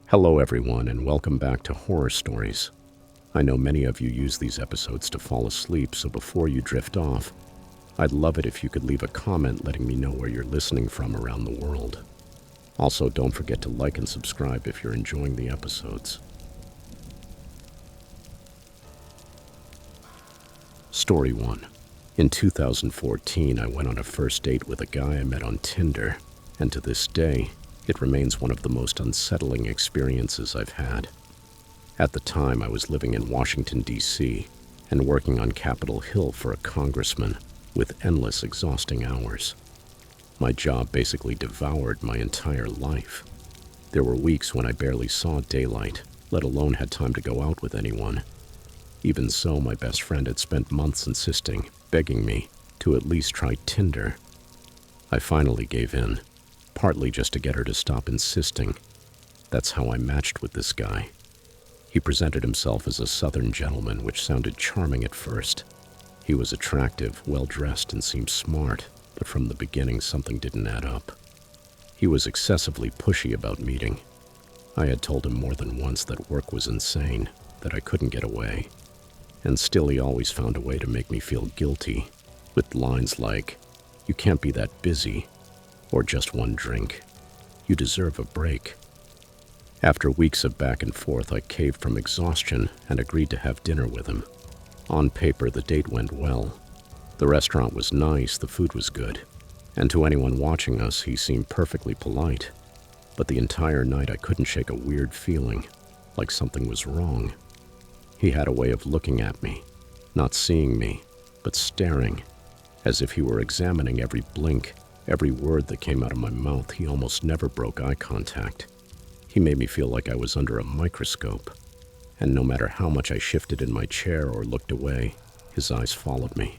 Hello, everyone, and welcome back to Horror Stories. I know many of you use these episodes to fall asleep, so before you drift off, I'd love it if you could leave a comment letting me know where you're listening from around the world. Also, don't forget to like and subscribe if you're enjoying the episodes. Story 1. In 2014, I went on a first date with a guy I met on Tinder, and to this day, it remains one of the most unsettling experiences I've had. At the time, I was living in Washington, D.C., and working on Capitol Hill for a congressman with endless, exhausting hours. My job basically devoured my entire life. There were weeks when I barely saw daylight, let alone had time to go out with anyone. Even so, my best friend had spent months insisting, begging me, to at least try Tinder. I finally gave in, partly just to get her to stop insisting. That's how I matched with this guy. He presented himself as a southern gentleman, which sounded charming at first. He was attractive, well-dressed, and seemed smart, but from the beginning something didn't add up. He was excessively pushy about meeting. I had told him more than once that work was insane, that I couldn't get away. And still he always found a way to make me feel guilty, with lines like, "You can't be that busy," or "just one drink. You deserve a break." After weeks of back and forth, I caved from exhaustion and agreed to have dinner with him. On paper, the date went well. The restaurant was nice, the food was good, and to anyone watching us, he seemed perfectly polite. But the entire night, I couldn't shake a weird feeling, like something was wrong. He had a way of looking at me, not seeing me, but staring, as if he were examining every blink, every word that came out of my mouth. He almost never broke eye contact. He made me feel like I was under a microscope, and no matter how much I shifted in my chair or looked away, his eyes followed me.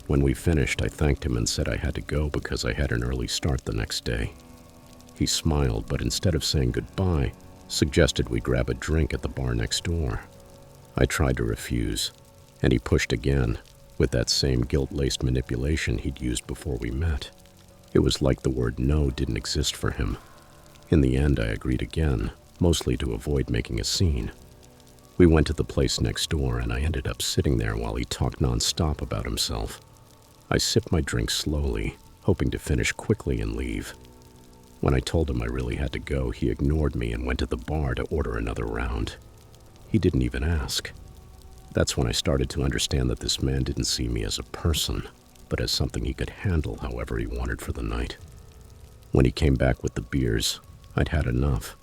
When we finished, I thanked him and said I had to go because I had an early start the next day. He smiled, but instead of saying goodbye, suggested we grab a drink at the bar next door. I tried to refuse, and he pushed again, with that same guilt-laced manipulation he'd used before we met. It was like the word no didn't exist for him. In the end, I agreed again, mostly to avoid making a scene. We went to the place next door, and I ended up sitting there while he talked nonstop about himself. I sipped my drink slowly, hoping to finish quickly and leave. When I told him I really had to go, he ignored me and went to the bar to order another round. He didn't even ask. That's when I started to understand that this man didn't see me as a person, but as something he could handle however he wanted for the night. When he came back with the beers, I'd had enough.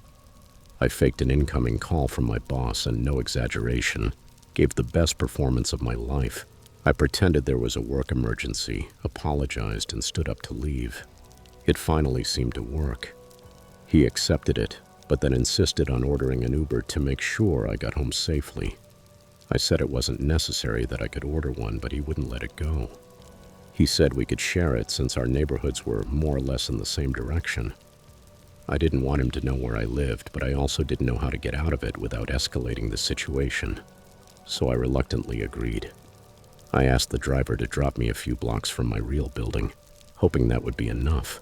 I faked an incoming call from my boss and, no exaggeration, gave the best performance of my life. I pretended there was a work emergency, apologized, and stood up to leave. It finally seemed to work. He accepted it, but then insisted on ordering an Uber to make sure I got home safely. I said it wasn't necessary, that I could order one, but he wouldn't let it go. He said we could share it since our neighborhoods were more or less in the same direction. I didn't want him to know where I lived, but I also didn't know how to get out of it without escalating the situation, so I reluctantly agreed. I asked the driver to drop me a few blocks from my real building, hoping that would be enough.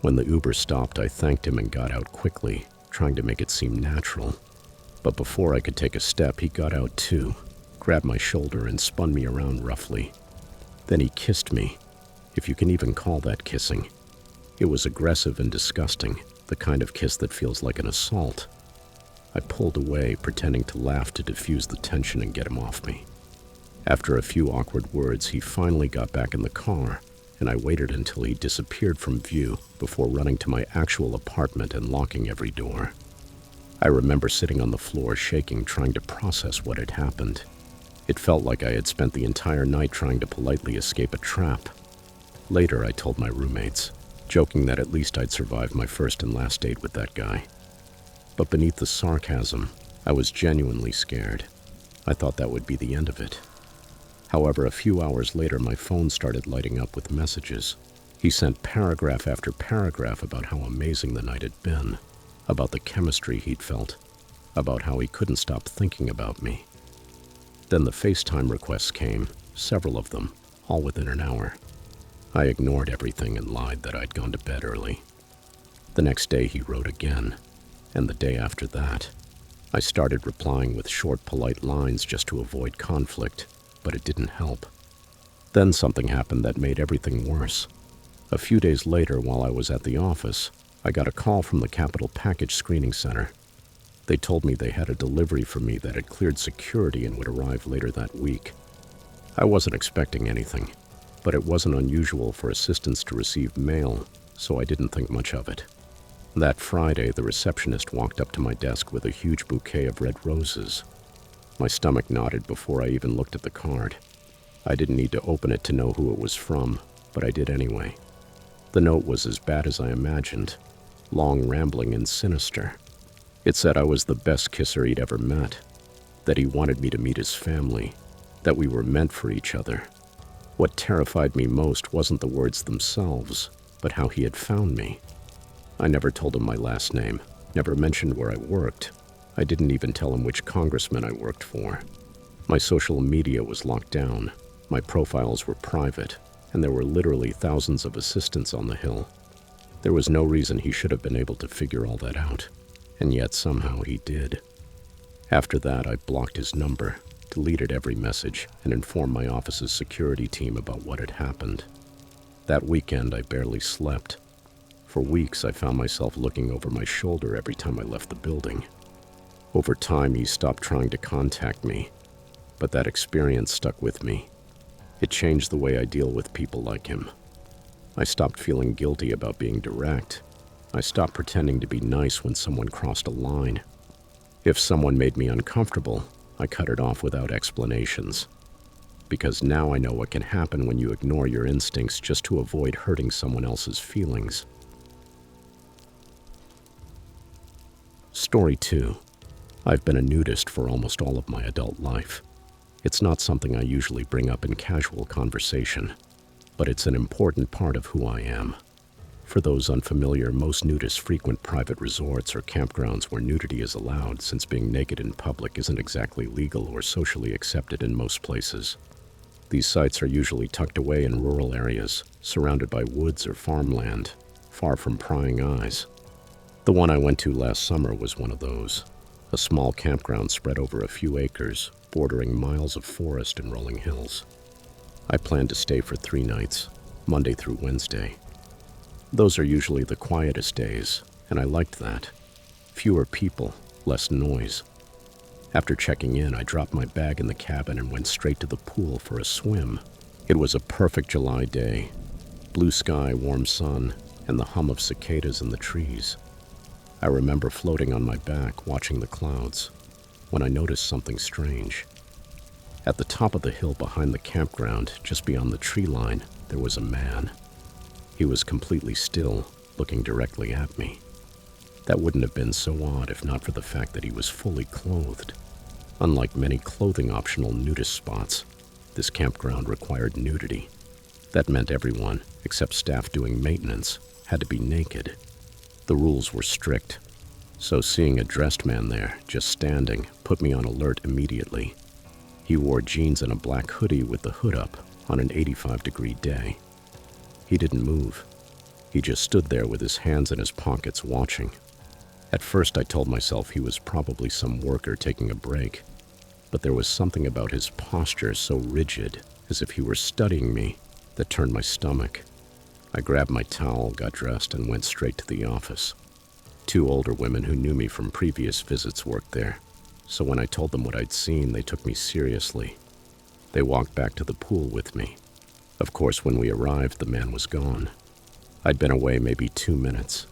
When the Uber stopped, I thanked him and got out quickly, trying to make it seem natural. But before I could take a step, he got out too, grabbed my shoulder and spun me around roughly. Then he kissed me, if you can even call that kissing. It was aggressive and disgusting, the kind of kiss that feels like an assault. I pulled away, pretending to laugh to diffuse the tension and get him off me. After a few awkward words, he finally got back in the car, and I waited until he disappeared from view before running to my actual apartment and locking every door. I remember sitting on the floor shaking, trying to process what had happened. It felt like I had spent the entire night trying to politely escape a trap. Later, I told my roommates, joking that at least I'd survived my first and last date with that guy. But beneath the sarcasm, I was genuinely scared. I thought that would be the end of it. However, a few hours later, my phone started lighting up with messages. He sent paragraph after paragraph about how amazing the night had been, about the chemistry he'd felt, about how he couldn't stop thinking about me. Then the FaceTime requests came, several of them, all within an hour. I ignored everything and lied that I'd gone to bed early. The next day he wrote again. and the day after that. I started replying with short, polite lines just to avoid conflict, but it didn't help. Then something happened that made everything worse. A few days later, while I was at the office, I got a call from the Capitol Package Screening Center. They told me they had a delivery for me that had cleared security and would arrive later that week. I wasn't expecting anything, but it wasn't unusual for assistants to receive mail, so I didn't think much of it. That Friday, the receptionist walked up to my desk with a huge bouquet of red roses. My stomach knotted before I even looked at the card. I didn't need to open it to know who it was from, but I did anyway. The note was as bad as I imagined, long, rambling, and sinister. It said I was the best kisser he'd ever met, that he wanted me to meet his family, that we were meant for each other. What terrified me most wasn't the words themselves, but how he had found me. I never told him my last name, never mentioned where I worked. I didn't even tell him which congressman I worked for. My social media was locked down, my profiles were private, and there were literally thousands of assistants on the Hill. There was no reason he should have been able to figure all that out, and yet somehow he did. After that, I blocked his number, deleted every message, and informed my office's security team about what had happened. That weekend, I barely slept. For weeks, I found myself looking over my shoulder every time I left the building. Over time, he stopped trying to contact me, but that experience stuck with me. It changed the way I deal with people like him. I stopped feeling guilty about being direct. I stopped pretending to be nice when someone crossed a line. If someone made me uncomfortable, I cut it off without explanations. Because now I know what can happen when you ignore your instincts just to avoid hurting someone else's feelings. Story 2. I've been a nudist for almost all of my adult life. It's not something I usually bring up in casual conversation, but it's an important part of who I am. For those unfamiliar, most nudists frequent private resorts or campgrounds where nudity is allowed, since being naked in public isn't exactly legal or socially accepted in most places. These sites are usually tucked away in rural areas, surrounded by woods or farmland, far from prying eyes. The one I went to last summer was one of those. A small campground spread over a few acres, bordering miles of forest and rolling hills. I planned to stay for 3 nights, Monday through Wednesday. Those are usually the quietest days, and I liked that. Fewer people, less noise. After checking in, I dropped my bag in the cabin and went straight to the pool for a swim. It was a perfect July day. Blue sky, warm sun, and the hum of cicadas in the trees. I remember floating on my back, watching the clouds, when I noticed something strange. At the top of the hill behind the campground, just beyond the tree line, there was a man. He was completely still, looking directly at me. That wouldn't have been so odd if not for the fact that he was fully clothed. Unlike many clothing-optional nudist spots, this campground required nudity. That meant everyone, except staff doing maintenance, had to be naked. The rules were strict, so seeing a dressed man there, just standing, put me on alert immediately. He wore jeans and a black hoodie with the hood up on an 85-degree day. He didn't move. He just stood there with his hands in his pockets watching. At first I told myself he was probably some worker taking a break, but there was something about his posture so rigid, as if he were studying me, that turned my stomach. I grabbed my towel, got dressed, and went straight to the office. 2 older women who knew me from previous visits worked there, so when I told them what I'd seen, they took me seriously. They walked back to the pool with me. Of course, when we arrived, the man was gone. I'd been away maybe 2 minutes.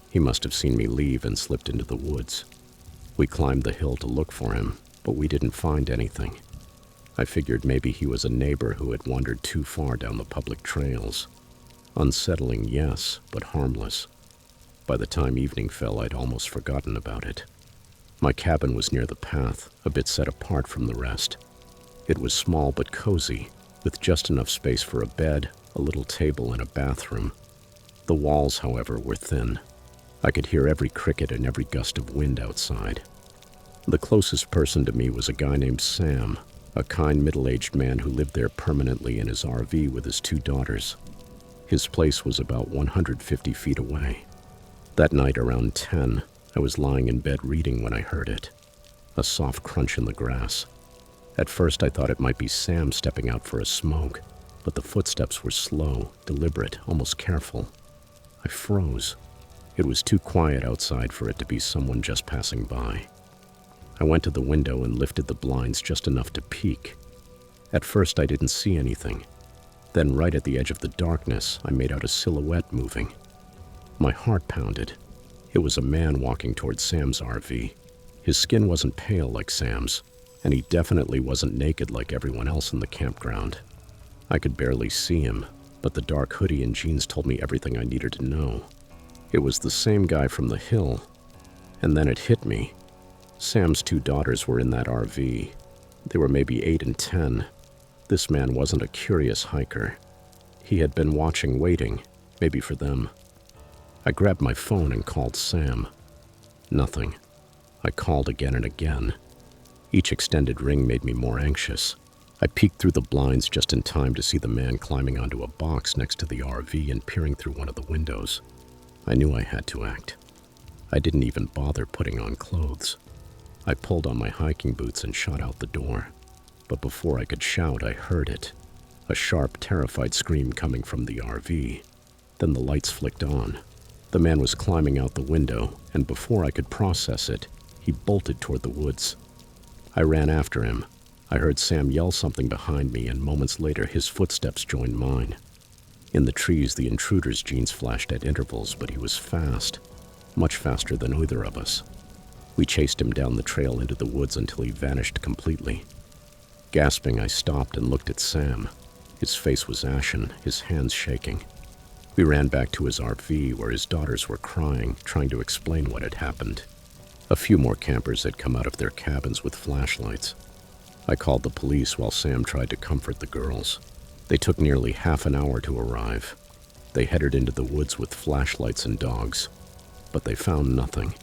He must have seen me leave and slipped into the woods. We climbed the hill to look for him, but we didn't find anything. I figured maybe he was a neighbor who had wandered too far down the public trails. Unsettling, yes, but harmless. By the time evening fell, I'd almost forgotten about it. My cabin was near the path, a bit set apart from the rest. It was small but cozy, with just enough space for a bed, a little table, and a bathroom. The walls, however, were thin. I could hear every cricket and every gust of wind outside. The closest person to me was a guy named Sam, a kind middle-aged man who lived there permanently in his RV with his 2 daughters. His place was about 150 feet away. That night around 10, I was lying in bed reading when I heard it. A soft crunch in the grass. At first I thought it might be Sam stepping out for a smoke, but the footsteps were slow, deliberate, almost careful. I froze. It was too quiet outside for it to be someone just passing by. I went to the window and lifted the blinds just enough to peek. At first I didn't see anything. Then right at the edge of the darkness, I made out a silhouette moving. My heart pounded. It was a man walking towards Sam's RV. His skin wasn't pale like Sam's, and he definitely wasn't naked like everyone else in the campground. I could barely see him, but the dark hoodie and jeans told me everything I needed to know. It was the same guy from the hill. And then it hit me. Sam's 2 daughters were in that RV. They were maybe 8 and 10. This man wasn't a curious hiker. He had been watching, waiting, maybe for them. I grabbed my phone and called Sam. Nothing. I called again and again. Each extended ring made me more anxious. I peeked through the blinds just in time to see the man climbing onto a box next to the RV and peering through one of the windows. I knew I had to act. I didn't even bother putting on clothes. I pulled on my hiking boots and shot out the door. But before I could shout, I heard it. A sharp, terrified scream coming from the RV. Then the lights flicked on. The man was climbing out the window, and before I could process it, he bolted toward the woods. I ran after him. I heard Sam yell something behind me, and moments later his footsteps joined mine. In the trees, the intruder's jeans flashed at intervals, but he was fast, much faster than either of us. We chased him down the trail into the woods until he vanished completely. Gasping, I stopped and looked at Sam. His face was ashen, his hands shaking. We ran back to his RV where his daughters were crying, trying to explain what had happened. A few more campers had come out of their cabins with flashlights. I called the police while Sam tried to comfort the girls. They took nearly half an hour to arrive. They headed into the woods with flashlights and dogs, but they found nothing.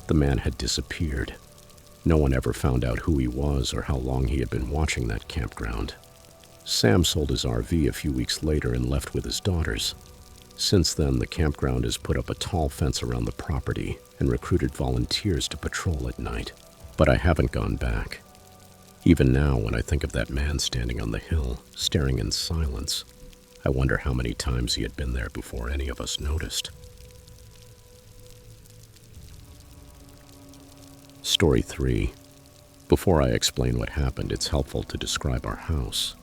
The man had disappeared. No one ever found out who he was or how long he had been watching that campground. Sam sold his RV a few weeks later and left with his daughters. Since then, the campground has put up a tall fence around the property and recruited volunteers to patrol at night. But I haven't gone back. Even now, when I think of that man standing on the hill, staring in silence, I wonder how many times he had been there before any of us noticed. Story 3. Before I explain what happened, it's helpful to describe our house.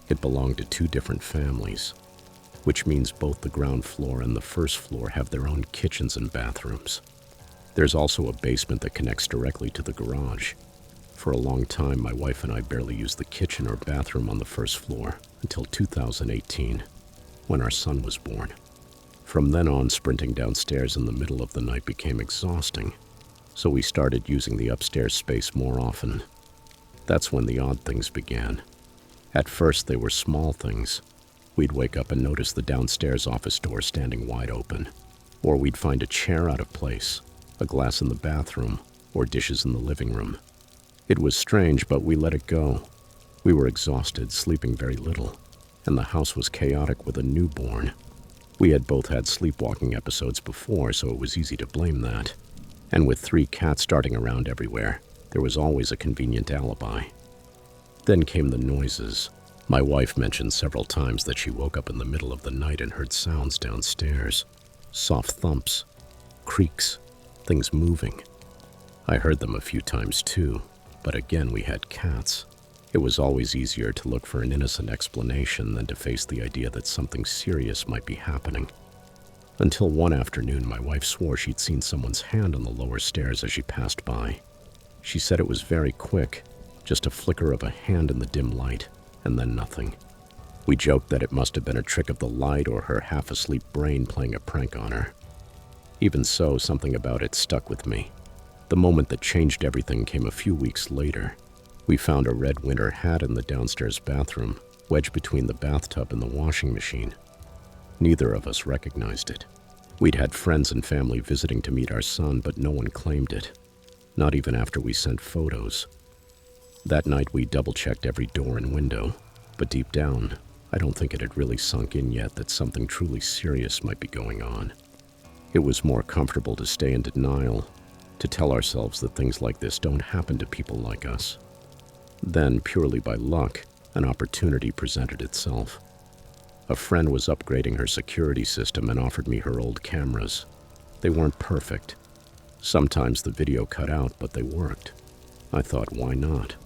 It belonged to 2 different families, which means both the ground floor and the first floor have their own kitchens and bathrooms. There's also a basement that connects directly to the garage. For a long time, my wife and I barely used the kitchen or bathroom on the first floor until 2018, when our son was born. From then on, sprinting downstairs in the middle of the night became exhausting, so we started using the upstairs space more often. That's when the odd things began. At first, they were small things. We'd wake up and notice the downstairs office door standing wide open, or we'd find a chair out of place, a glass in the bathroom, or dishes in the living room. It was strange, but we let it go. We were exhausted, sleeping very little, and the house was chaotic with a newborn. We had both had sleepwalking episodes before, so it was easy to blame that. And with 3 cats darting around everywhere, there was always a convenient alibi. Then came the noises. My wife mentioned several times that she woke up in the middle of the night and heard sounds downstairs. Soft thumps, creaks, things moving. I heard them a few times too, but again we had cats. It was always easier to look for an innocent explanation than to face the idea that something serious might be happening. Until one afternoon, my wife swore she'd seen someone's hand on the lower stairs as she passed by. She said it was very quick, just a flicker of a hand in the dim light, and then nothing. We joked that it must have been a trick of the light or her half-asleep brain playing a prank on her. Even so, something about it stuck with me. The moment that changed everything came a few weeks later. We found a red winter hat in the downstairs bathroom, wedged between the bathtub and the washing machine. Neither of us recognized it. We'd had friends and family visiting to meet our son, but no one claimed it. Not even after we sent photos. That night we double-checked every door and window, but deep down, I don't think it had really sunk in yet that something truly serious might be going on. It was more comfortable to stay in denial, to tell ourselves that things like this don't happen to people like us. Then, purely by luck, an opportunity presented itself. A friend was upgrading her security system and offered me her old cameras. They weren't perfect. Sometimes the video cut out, but they worked. I thought, why not?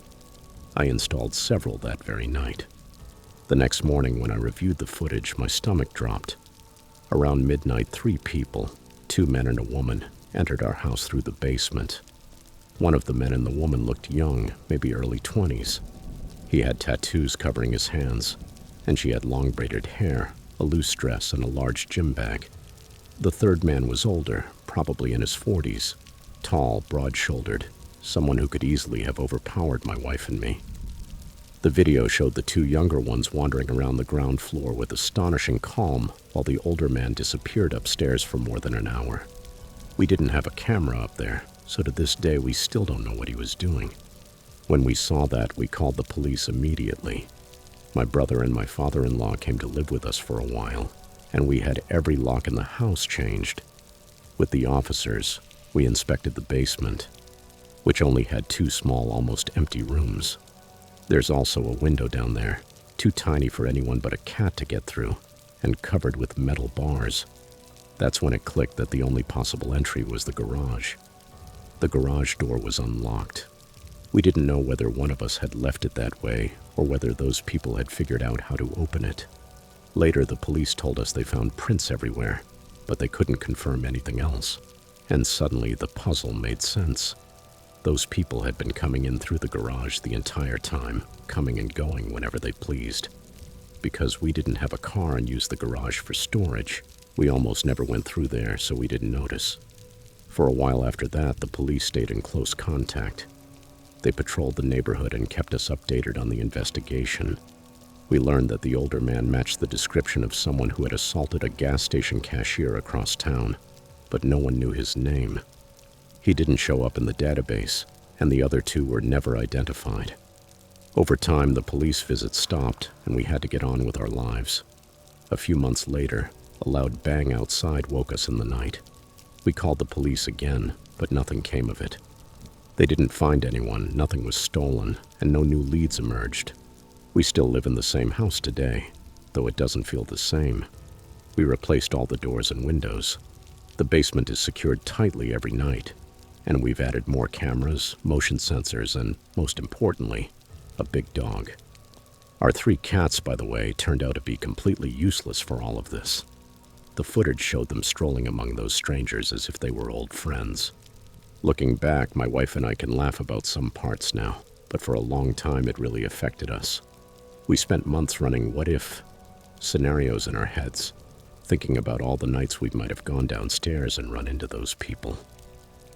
I installed several that very night. The next morning, when I reviewed the footage, my stomach dropped. Around midnight, 3 people, 2 men and a woman, entered our house through the basement. One of the men and the woman looked young, maybe early 20s. He had tattoos covering his hands, and she had long braided hair, a loose dress, and a large gym bag. The third man was older, probably in his 40s, tall, broad-shouldered, someone who could easily have overpowered my wife and me. The video showed the 2 younger ones wandering around the ground floor with astonishing calm, while the older man disappeared upstairs for more than an hour. We didn't have a camera up there, so to this day we still don't know what he was doing. When we saw that, we called the police immediately. My brother and my father-in-law came to live with us for a while, and we had every lock in the house changed. With the officers, we inspected the basement, which only had 2 small, almost empty rooms. There's also a window down there, too tiny for anyone but a cat to get through, and covered with metal bars. That's when it clicked that the only possible entry was the garage. The garage door was unlocked. We didn't know whether one of us had left it that way or whether those people had figured out how to open it. Later, the police told us they found prints everywhere, but they couldn't confirm anything else. And suddenly, the puzzle made sense. Those people had been coming in through the garage the entire time, coming and going whenever they pleased. Because we didn't have a car and used the garage for storage, we almost never went through there, so we didn't notice. For a while after that, the police stayed in close contact. They patrolled the neighborhood and kept us updated on the investigation. We learned that the older man matched the description of someone who had assaulted a gas station cashier across town, but no one knew his name. He didn't show up in the database, and the other 2 were never identified. Over time, the police visits stopped, and we had to get on with our lives. A few months later, a loud bang outside woke us in the night. We called the police again, but nothing came of it. They didn't find anyone, nothing was stolen, and no new leads emerged. We still live in the same house today, though it doesn't feel the same. We replaced all the doors and windows. The basement is secured tightly every night, and we've added more cameras, motion sensors, and, most importantly, a big dog. Our 3 cats, by the way, turned out to be completely useless for all of this. The footage showed them strolling among those strangers as if they were old friends. Looking back, my wife and I can laugh about some parts now, but for a long time it really affected us. We spent months running what-if scenarios in our heads, thinking about all the nights we might have gone downstairs and run into those people.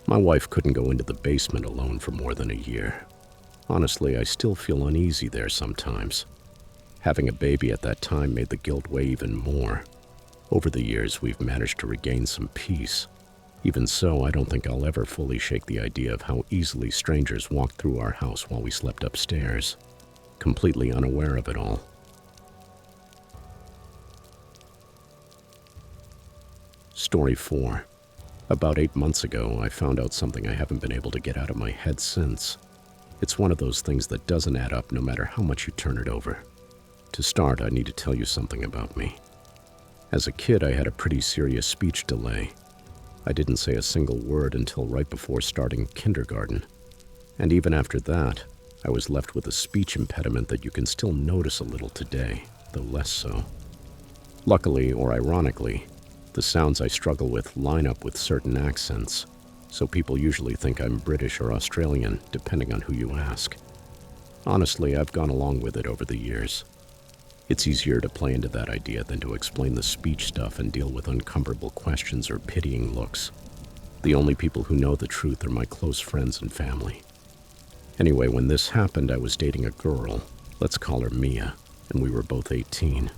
My wife couldn't go into the basement alone for more than a year. Honestly, I still feel uneasy there sometimes. Having a baby at that time made the guilt weigh even more. Over the years, we've managed to regain some peace. Even so, I don't think I'll ever fully shake the idea of how easily strangers walked through our house while we slept upstairs, completely unaware of it all. Story 4. About 8 months ago, I found out something I haven't been able to get out of my head since. It's one of those things that doesn't add up no matter how much you turn it over. To start, I need to tell you something about me. As a kid, I had a pretty serious speech delay. I didn't say a single word until right before starting kindergarten. And even after that, I was left with a speech impediment that you can still notice a little today, though less so. Luckily, or ironically, the sounds I struggle with line up with certain accents, so people usually think I'm British or Australian, depending on who you ask. Honestly, I've gone along with it over the years. It's easier to play into that idea than to explain the speech stuff and deal with uncomfortable questions or pitying looks. The only people who know the truth are my close friends and family. Anyway, when this happened, I was dating a girl, let's call her Mia, and we were both 18.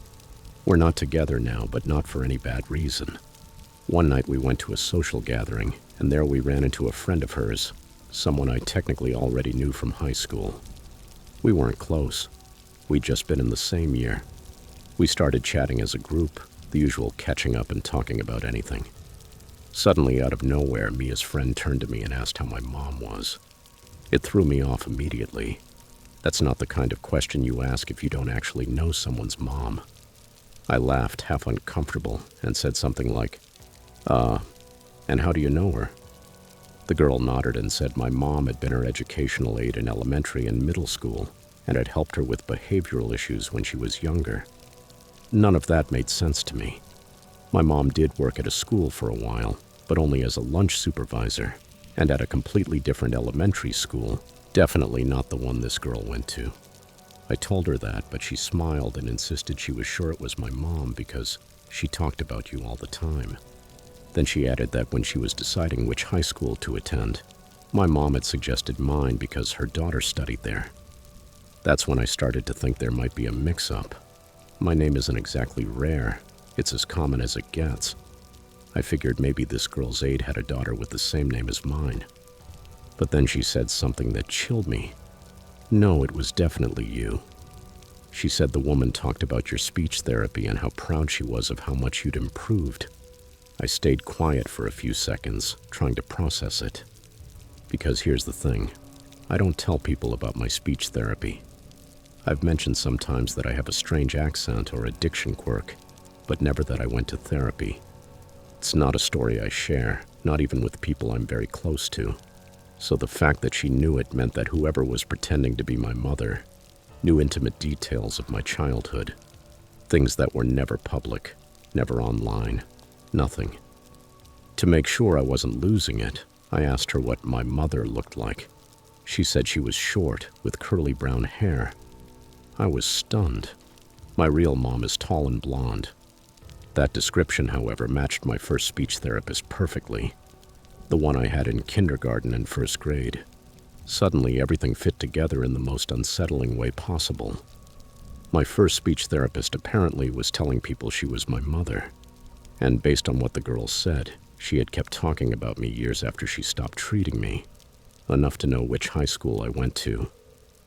We're not together now, but not for any bad reason. One night we went to a social gathering, and there we ran into a friend of hers, someone I technically already knew from high school. We weren't close. We'd just been in the same year. We started chatting as a group, the usual catching up and talking about anything. Suddenly, out of nowhere, Mia's friend turned to me and asked how my mom was. It threw me off immediately. That's not the kind of question you ask if you don't actually know someone's mom. I laughed, half uncomfortable, and said something like, and how do you know her? The girl nodded and said my mom had been her educational aide in elementary and middle school and had helped her with behavioral issues when she was younger. None of that made sense to me. My mom did work at a school for a while, but only as a lunch supervisor, and at a completely different elementary school, definitely not the one this girl went to. I told her that, but she smiled and insisted she was sure it was my mom because she talked about you all the time. Then she added that when she was deciding which high school to attend, my mom had suggested mine because her daughter studied there. That's when I started to think there might be a mix-up. My name isn't exactly rare. It's as common as it gets. I figured maybe this girl's aide had a daughter with the same name as mine. But then she said something that chilled me. No, it was definitely you. She said the woman talked about your speech therapy and how proud she was of how much you'd improved. I stayed quiet for a few seconds, trying to process it. Because here's the thing, I don't tell people about my speech therapy. I've mentioned sometimes that I have a strange accent or a diction quirk, but never that I went to therapy. It's not a story I share, not even with people I'm very close to. So the fact that she knew it meant that whoever was pretending to be my mother knew intimate details of my childhood. Things that were never public, never online, nothing. To make sure I wasn't losing it, I asked her what my mother looked like. She said she was short, with curly brown hair. I was stunned. My real mom is tall and blonde. That description, however, matched my first speech therapist perfectly. The one I had in kindergarten and first grade. Suddenly, everything fit together in the most unsettling way possible. My first speech therapist apparently was telling people she was my mother. And based on what the girl said, she had kept talking about me years after she stopped treating me. Enough to know which high school I went to,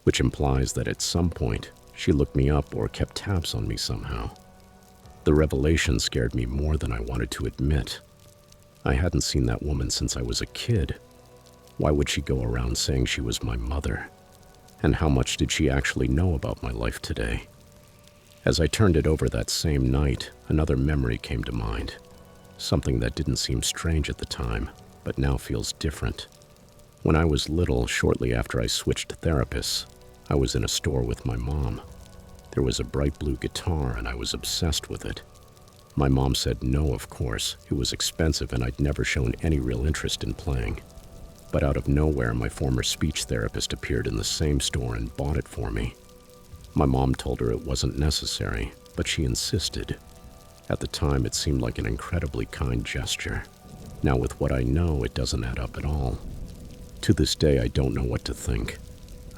which implies that at some point, she looked me up or kept tabs on me somehow. The revelation scared me more than I wanted to admit. I hadn't seen that woman since I was a kid. Why would she go around saying she was my mother? And how much did she actually know about my life today? As I turned it over that same night, another memory came to mind. Something that didn't seem strange at the time, but now feels different. When I was little, shortly after I switched therapists, I was in a store with my mom. There was a bright blue guitar and I was obsessed with it. My mom said no, of course. It was expensive and I'd never shown any real interest in playing. But out of nowhere, my former speech therapist appeared in the same store and bought it for me. My mom told her it wasn't necessary, but she insisted. At the time, it seemed like an incredibly kind gesture. Now, with what I know, it doesn't add up at all. To this day, I don't know what to think.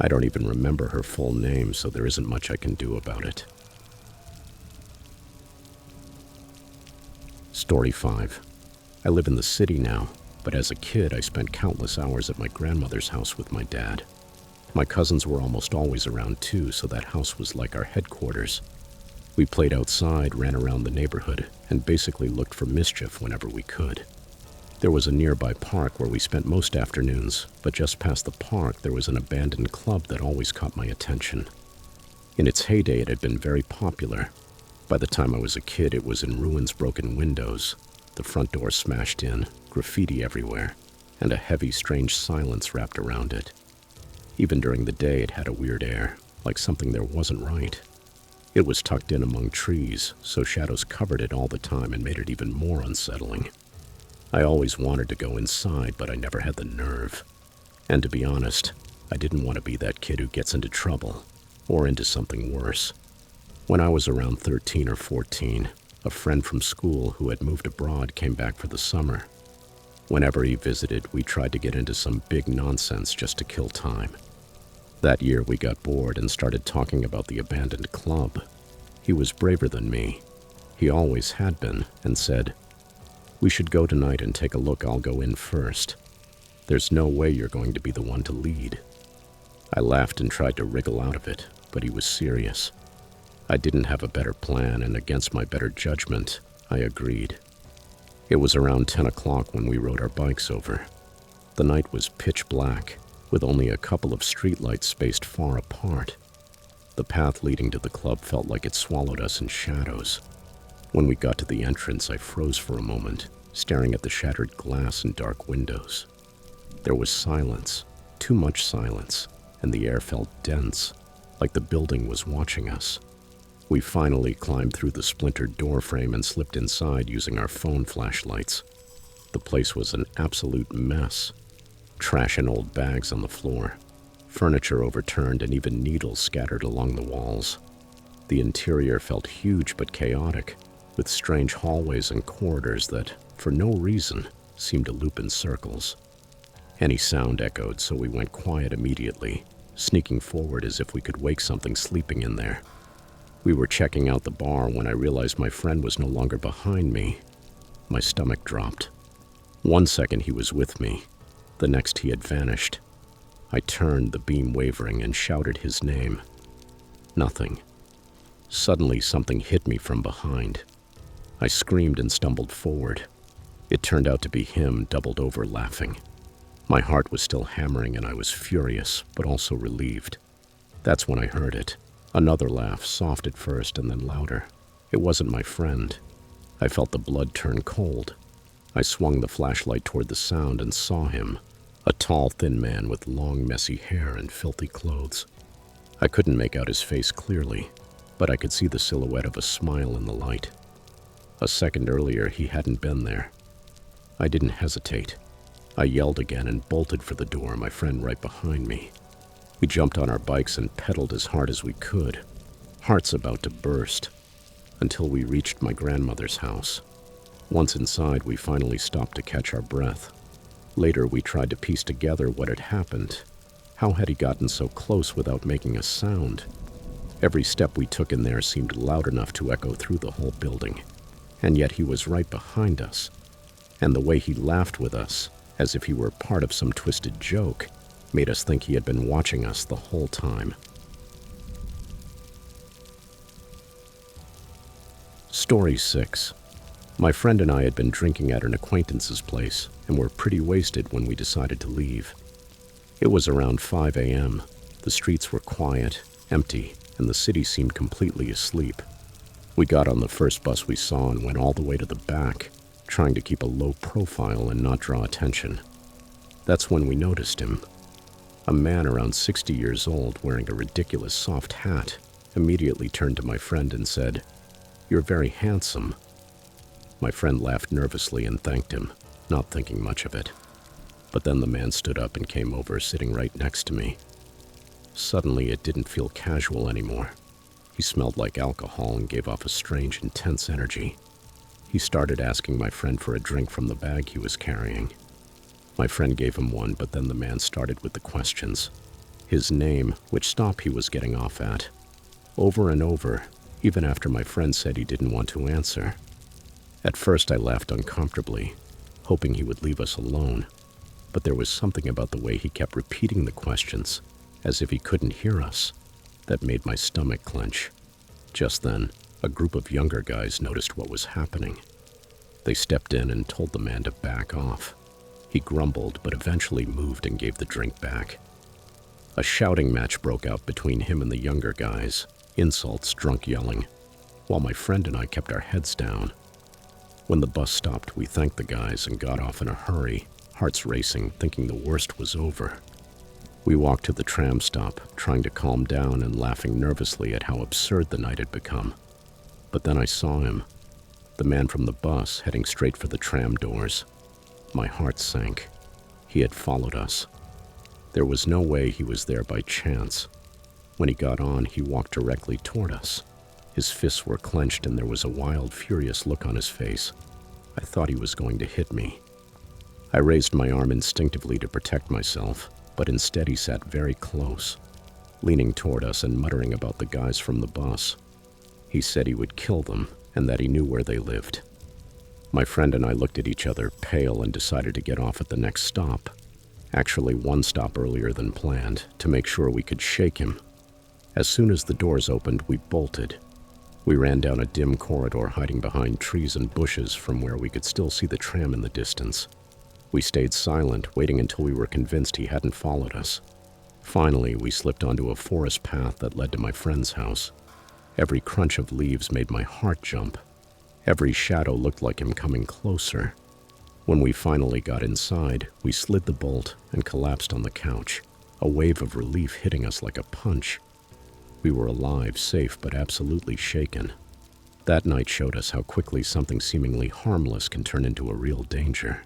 I don't even remember her full name, so there isn't much I can do about it. Story 5. I live in the city now, but as a kid, I spent countless hours at my grandmother's house with my dad. My cousins were almost always around too, so that house was like our headquarters. We played outside, ran around the neighborhood, and basically looked for mischief whenever we could. There was a nearby park where we spent most afternoons, but just past the park there was an abandoned club that always caught my attention. In its heyday, it had been very popular. By the time I was a kid, it was in ruins, broken windows, the front door smashed in, graffiti everywhere, and a heavy, strange silence wrapped around it. Even during the day, it had a weird air, like something there wasn't right. It was tucked in among trees, so shadows covered it all the time and made it even more unsettling. I always wanted to go inside, but I never had the nerve. And to be honest, I didn't want to be that kid who gets into trouble, or into something worse. When I was around 13 or 14, a friend from school who had moved abroad came back for the summer. Whenever he visited, we tried to get into some big nonsense just to kill time. That year, we got bored and started talking about the abandoned club. He was braver than me. He always had been, and said, "We should go tonight and take a look. I'll go in first. There's no way you're going to be the one to lead." I laughed and tried to wriggle out of it, but he was serious. I didn't have a better plan, and against my better judgment, I agreed. It was around 10 o'clock when we rode our bikes over. The night was pitch black, with only a couple of streetlights spaced far apart. The path leading to the club felt like it swallowed us in shadows. When we got to the entrance, I froze for a moment, staring at the shattered glass and dark windows. There was silence, too much silence, and the air felt dense, like the building was watching us. We finally climbed through the splintered doorframe and slipped inside using our phone flashlights. The place was an absolute mess. Trash and old bags on the floor, furniture overturned, and even needles scattered along the walls. The interior felt huge but chaotic, with strange hallways and corridors that, for no reason, seemed to loop in circles. Any sound echoed, so we went quiet immediately, sneaking forward as if we could wake something sleeping in there. We were checking out the bar when I realized my friend was no longer behind me. My stomach dropped. 1 second he was with me, the next he had vanished. I turned, the beam wavering, and shouted his name. Nothing. Suddenly something hit me from behind. I screamed and stumbled forward. It turned out to be him, doubled over laughing. My heart was still hammering and I was furious, but also relieved. That's when I heard it. Another laugh, soft at first and then louder. It wasn't my friend. I felt the blood turn cold. I swung the flashlight toward the sound and saw him, a tall, thin man with long, messy hair and filthy clothes. I couldn't make out his face clearly, but I could see the silhouette of a smile in the light. A second earlier, he hadn't been there. I didn't hesitate. I yelled again and bolted for the door, my friend right behind me. We jumped on our bikes and pedaled as hard as we could, hearts about to burst, until we reached my grandmother's house. Once inside, we finally stopped to catch our breath. Later, we tried to piece together what had happened. How had he gotten so close without making a sound? Every step we took in there seemed loud enough to echo through the whole building. And yet he was right behind us. And the way he laughed with us, as if he were part of some twisted joke, made us think he had been watching us the whole time. Story 6. My friend and I had been drinking at an acquaintance's place and were pretty wasted when we decided to leave. It was around 5 a.m. The streets were quiet, empty, and the city seemed completely asleep. We got on the first bus we saw and went all the way to the back, trying to keep a low profile and not draw attention. That's when we noticed him. A man around 60 years old wearing a ridiculous soft hat immediately turned to my friend and said, "You're very handsome." My friend laughed nervously and thanked him, not thinking much of it. But then the man stood up and came over, sitting right next to me. Suddenly, it didn't feel casual anymore. He smelled like alcohol and gave off a strange, intense energy. He started asking my friend for a drink from the bag he was carrying. My friend gave him one, but then the man started with the questions. His name, which stop he was getting off at. Over and over, even after my friend said he didn't want to answer. At first I laughed uncomfortably, hoping he would leave us alone. But there was something about the way he kept repeating the questions, as if he couldn't hear us, that made my stomach clench. Just then, a group of younger guys noticed what was happening. They stepped in and told the man to back off. He grumbled, but eventually moved and gave the drink back. A shouting match broke out between him and the younger guys, insults, drunk yelling, while my friend and I kept our heads down. When the bus stopped, we thanked the guys and got off in a hurry, hearts racing, thinking the worst was over. We walked to the tram stop, trying to calm down and laughing nervously at how absurd the night had become. But then I saw him, the man from the bus, heading straight for the tram doors. My heart sank. He had followed us. There was no way he was there by chance. When he got on, he walked directly toward us. His fists were clenched and there was a wild, furious look on his face. I thought he was going to hit me. I raised my arm instinctively to protect myself, but instead he sat very close, leaning toward us and muttering about the guys from the bus. He said he would kill them and that he knew where they lived. My friend and I looked at each other, pale, and decided to get off at the next stop. Actually, one stop earlier than planned, to make sure we could shake him. As soon as the doors opened, we bolted. We ran down a dim corridor, hiding behind trees and bushes from where we could still see the tram in the distance. We stayed silent, waiting until we were convinced he hadn't followed us. Finally, we slipped onto a forest path that led to my friend's house. Every crunch of leaves made my heart jump. Every shadow looked like him coming closer. When we finally got inside, we slid the bolt and collapsed on the couch, a wave of relief hitting us like a punch. We were alive, safe, but absolutely shaken. That night showed us how quickly something seemingly harmless can turn into a real danger.